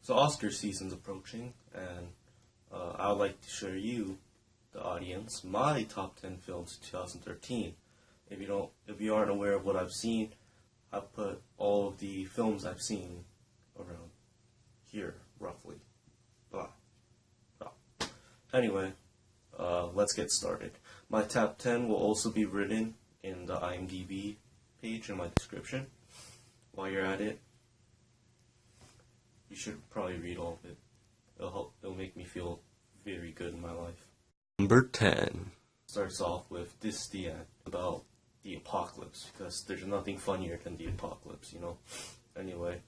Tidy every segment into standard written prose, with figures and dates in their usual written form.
So Oscar season's approaching, and I would like to share you, the audience, my top 10 films of 2013. If you aren't aware of what I've seen, I've put all of the films I've seen around here, roughly. Blah. Blah. Anyway, let's get started. My top 10 will also be written in the IMDb page in my description. While you're at it, you should probably read all of it. It'll make me feel very good in my life. Number 10 starts off with This is the End, about the apocalypse, because there's nothing funnier than the apocalypse, you know? Anyway,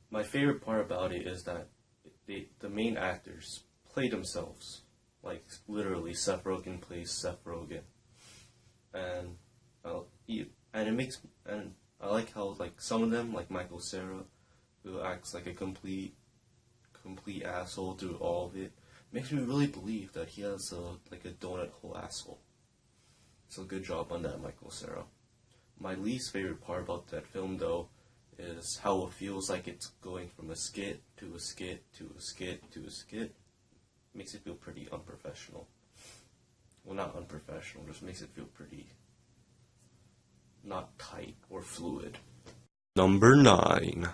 my favorite part about it is that the main actors play themselves. Like, literally, Seth Rogen plays Seth Rogen. And I like how, like, some of them, like Michael Cera, who acts like a complete asshole through all of it, makes me really believe that he has like a donut hole asshole. So good job on that, Michael Cera. My least favorite part about that film, though, is how it feels like it's going from a skit to a skit to a skit to a skit. Makes it feel pretty unprofessional. Well, not unprofessional, just makes it feel pretty not tight or fluid. Number 9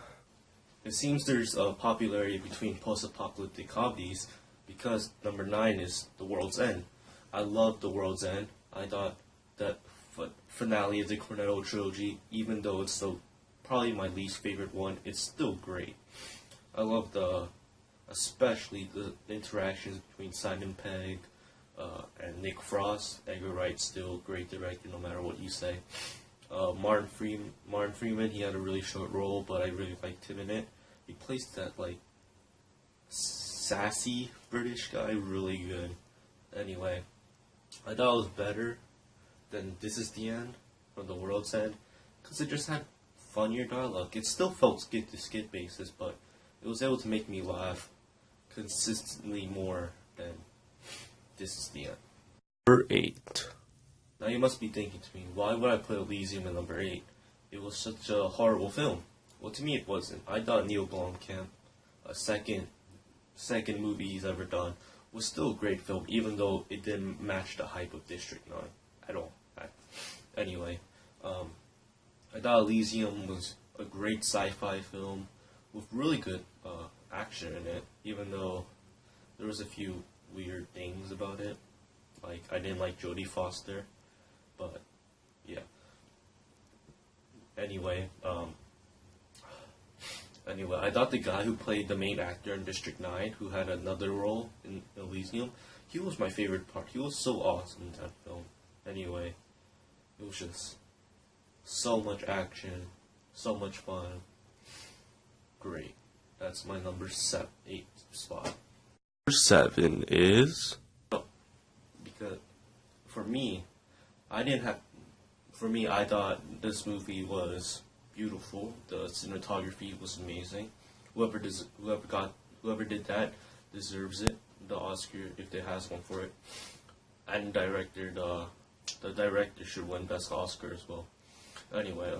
It seems there's a popularity between post-apocalyptic comedies because number 9 is The World's End. I love The World's End. I thought that finale of the Cornetto trilogy, even though it's probably my least favorite one, it's still great. I love especially the interactions between Simon Pegg and Nick Frost. Edgar Wright's still a great director, no matter what you say. Martin Freeman, he had a really short role, but I really liked him in it. He plays that, like, sassy British guy really good. Anyway, I thought it was better than This is the End from The World's End, because it just had funnier dialogue. It still felt skit to skit basis, but it was able to make me laugh consistently more than This is the End. Number 8 Now you must be thinking to me, why would I put Elysium at number 8? It was such a horrible film. Well, to me it wasn't. I thought Neil Blomkamp, a second movie he's ever done, was still a great film, even though it didn't match the hype of District 9 at all. Anyway, I thought Elysium was a great sci-fi film with really good action in it, even though there was a few weird things about it. Like, I didn't like Jodie Foster. But, yeah. Anyway, I thought the guy who played the main actor in District 9, who had another role in Elysium, he was my favorite part. He was so awesome in that film. Anyway, it was just so much action, so much fun. Great. That's my number 8 spot. Number 7 is... Because, for me, I thought this movie was beautiful. The cinematography was amazing. Whoever did that deserves it, the Oscar, if it has one for it. And the director should win Best Oscar as well. Anyway,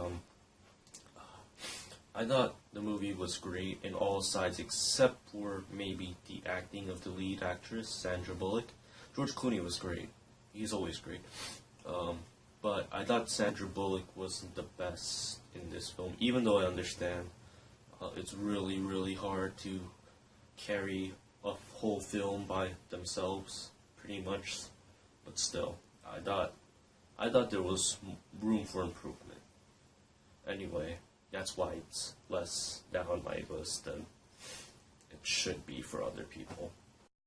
I thought the movie was great in all sides except for maybe the acting of the lead actress, Sandra Bullock. George Clooney was great. He's always great. But I thought Sandra Bullock wasn't the best in this film, even though I understand it's really, really hard to carry a whole film by themselves, pretty much. But still, I thought there was room for improvement. Anyway, that's why it's less down my list than it should be for other people.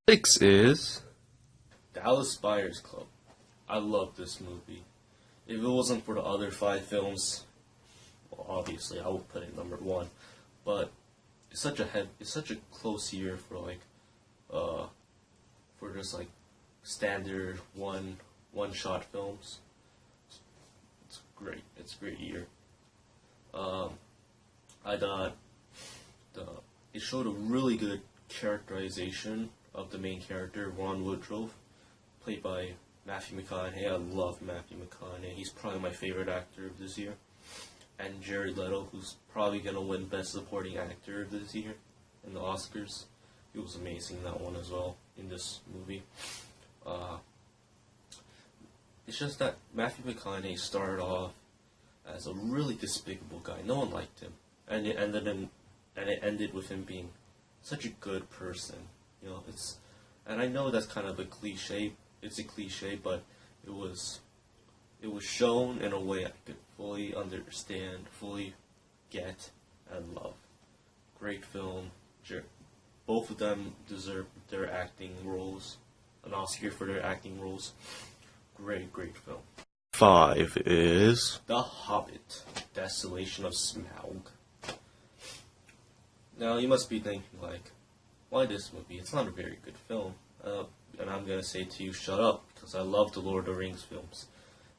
6 is... Dallas Buyers Club. I love this movie. If it wasn't for the other 5 films, well, obviously I would put it number 1. But it's such a close year for just like standard one shot films. It's great. It's a great year. I thought it showed a really good characterization of the main character, Ron Woodruff, played by Matthew McConaughey. I love Matthew McConaughey. He's probably my favorite actor of this year. and Jared Leto, who's probably gonna win Best Supporting Actor this year in the Oscars. He was amazing in that one as well in this movie. It's just that Matthew McConaughey started off as a really despicable guy. No one liked him, and it ended with him being such a good person. You know, and I know that's kind of a cliche. It's a cliche, but it was shown in a way I could fully understand, fully get, and love. Great film. Both of them deserve their acting roles, an Oscar for their acting roles. Great film. 5 is... The Hobbit, Desolation of Smaug. Now, you must be thinking, like, why this movie? It's not a very good film. And I'm going to say to you, shut up, because I love the Lord of the Rings films.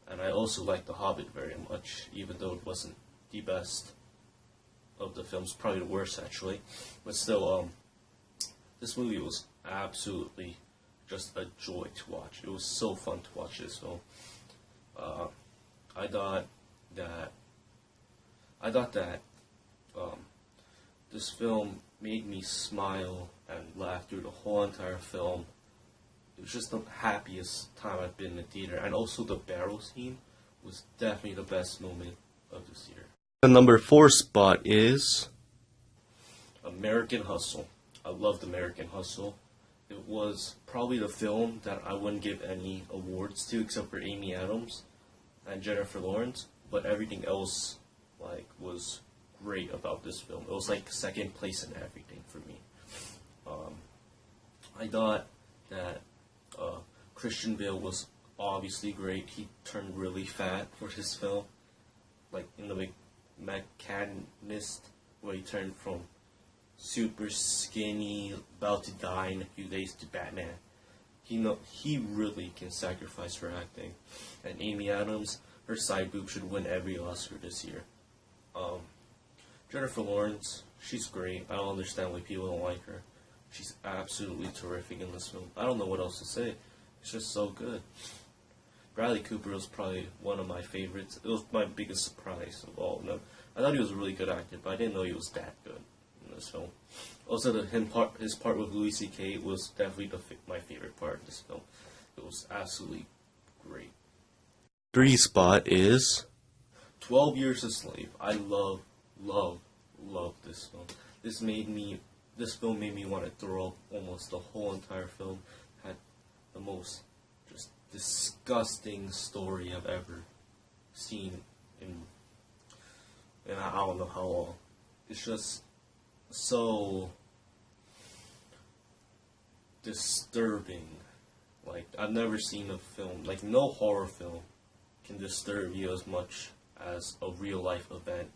And I also like The Hobbit very much, even though it wasn't the best of the films, probably the worst, actually. But still, this movie was absolutely just a joy to watch. It was so fun to watch this film. I thought that this film made me smile and laugh through the whole entire film. It was just the happiest time I've been in the theater, and also the barrel scene was definitely the best moment of this year. The number 4 spot is... American Hustle. I loved American Hustle. It was probably the film that I wouldn't give any awards to except for Amy Adams and Jennifer Lawrence, but everything else was great about this film. It was like second place in everything for me. I thought that Christian Bale was obviously great. He turned really fat for this film, like in the Mechanist, where he turned from super skinny, about to die in a few days to Batman. He really can sacrifice for acting. And Amy Adams, her side boob should win every Oscar this year. Jennifer Lawrence, she's great. I don't understand why people don't like her. She's absolutely terrific in this film. I don't know what else to say. It's just so good. Bradley Cooper was probably one of my favorites. It was my biggest surprise of all of them. I thought he was a really good actor, but I didn't know he was that good in this film. Also, his part with Louis C.K. was definitely my favorite part of this film. It was absolutely great. 3 spot is... 12 Years a Slave. I love this film. This film made me want to throw up almost the whole entire film. Had the most just disgusting story I've ever seen in I don't know how long. It's just so disturbing. Like, I've never seen a film, like no horror film can disturb you as much as a real life event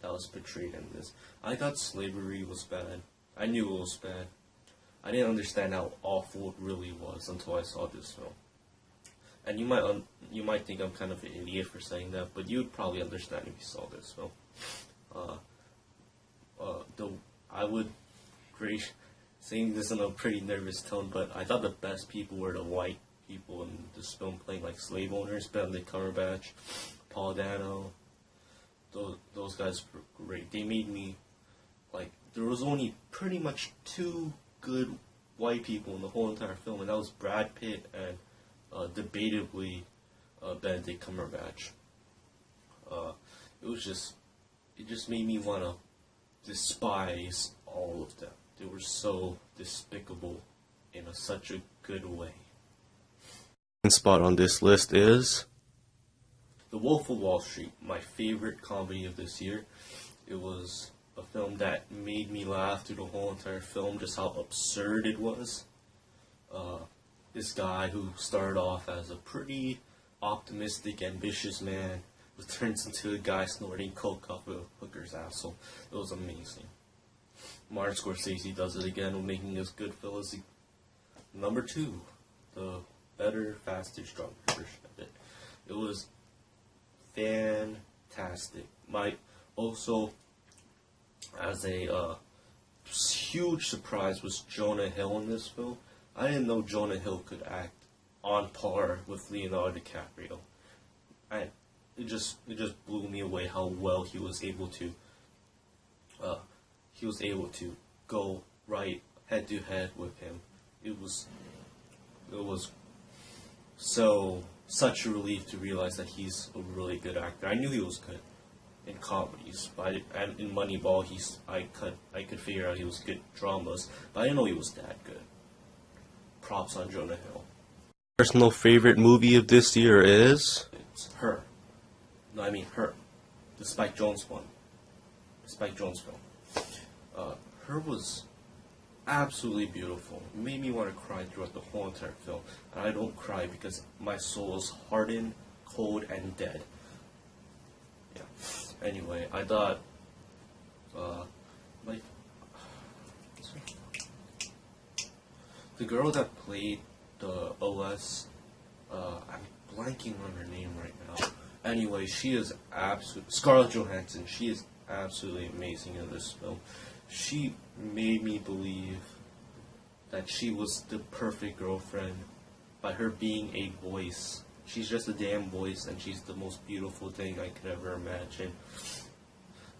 that was portrayed in this. I thought slavery was bad. I knew it was bad. I didn't understand how awful it really was until I saw this film. And you might think I'm kind of an idiot for saying that, but you'd probably understand if you saw this film. I would saying this in a pretty nervous tone, but I thought the best people were the white people in this film playing like slave owners. Benedict Cumberbatch, Paul Dano. Those guys were great. They made me there was only pretty much 2 good white people in the whole entire film, and that was Brad Pitt and debatably Benedict Cumberbatch. It just made me want to despise all of them. They were so despicable in such a good way. Spot on this list is... The Wolf of Wall Street, my favorite comedy of this year. It was a film that made me laugh through the whole entire film, just how absurd it was. This guy who started off as a pretty optimistic, ambitious man who turns into a guy snorting coke off a hooker's asshole. It was amazing. Martin Scorsese does it again with making his Goodfellas. Number 2, the better, faster, stronger version of it. It was fantastic. Also, as a huge surprise was Jonah Hill in this film. I didn't know Jonah Hill could act on par with Leonardo DiCaprio. it just blew me away how well he was able to go right head to head with him. It was such a relief to realize that he's a really good actor. I knew he was good in comedies, and in Moneyball, I could figure out he was good dramas, but I didn't know he was that good. Props on Jonah Hill. Personal favorite movie of this year is? It's Her. No, I mean Her. The Spike Jonze one. The Spike Jonze film. Her was absolutely beautiful. It made me want to cry throughout the whole entire film. And I don't cry because my soul is hardened, cold, and dead. Yeah. Anyway, I thought, the girl that played the OS, I'm blanking on her name right now. Anyway, she is Scarlett Johansson. She is absolutely amazing in this film. She made me believe that she was the perfect girlfriend by her being a voice. She's just a damn voice, and she's the most beautiful thing I could ever imagine.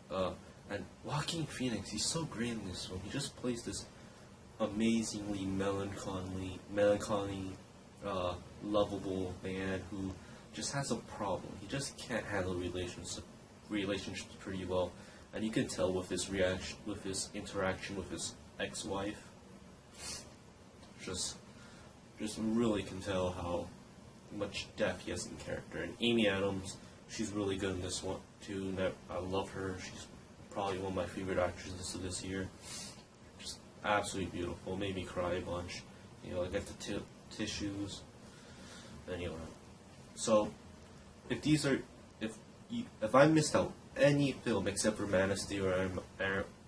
And Joaquin Phoenix, he's so great in this film. He just plays this amazingly melancholy, lovable man who just has a problem. He just can't handle relationships pretty well, and you can tell with his interaction with his ex-wife. Just really can tell how much depth he has in character. And Amy Adams, she's really good in this one too. And I love her. She's probably one of my favorite actresses of this year. Just absolutely beautiful. Made me cry a bunch. You know, I got the tissues. Anyway, so if I missed out any film except for Man of Steel or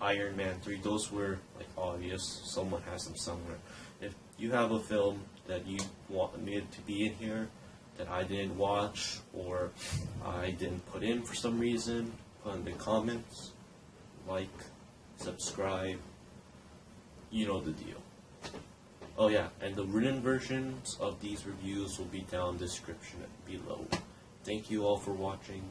Iron Man 3, those were like obvious. Someone has them somewhere. If you have a film that you wanted to be in here that I didn't watch or I didn't put in for some reason, put in the comments, like, subscribe, you know the deal. Oh yeah, and the written versions of these reviews will be down in the description below. Thank you all for watching.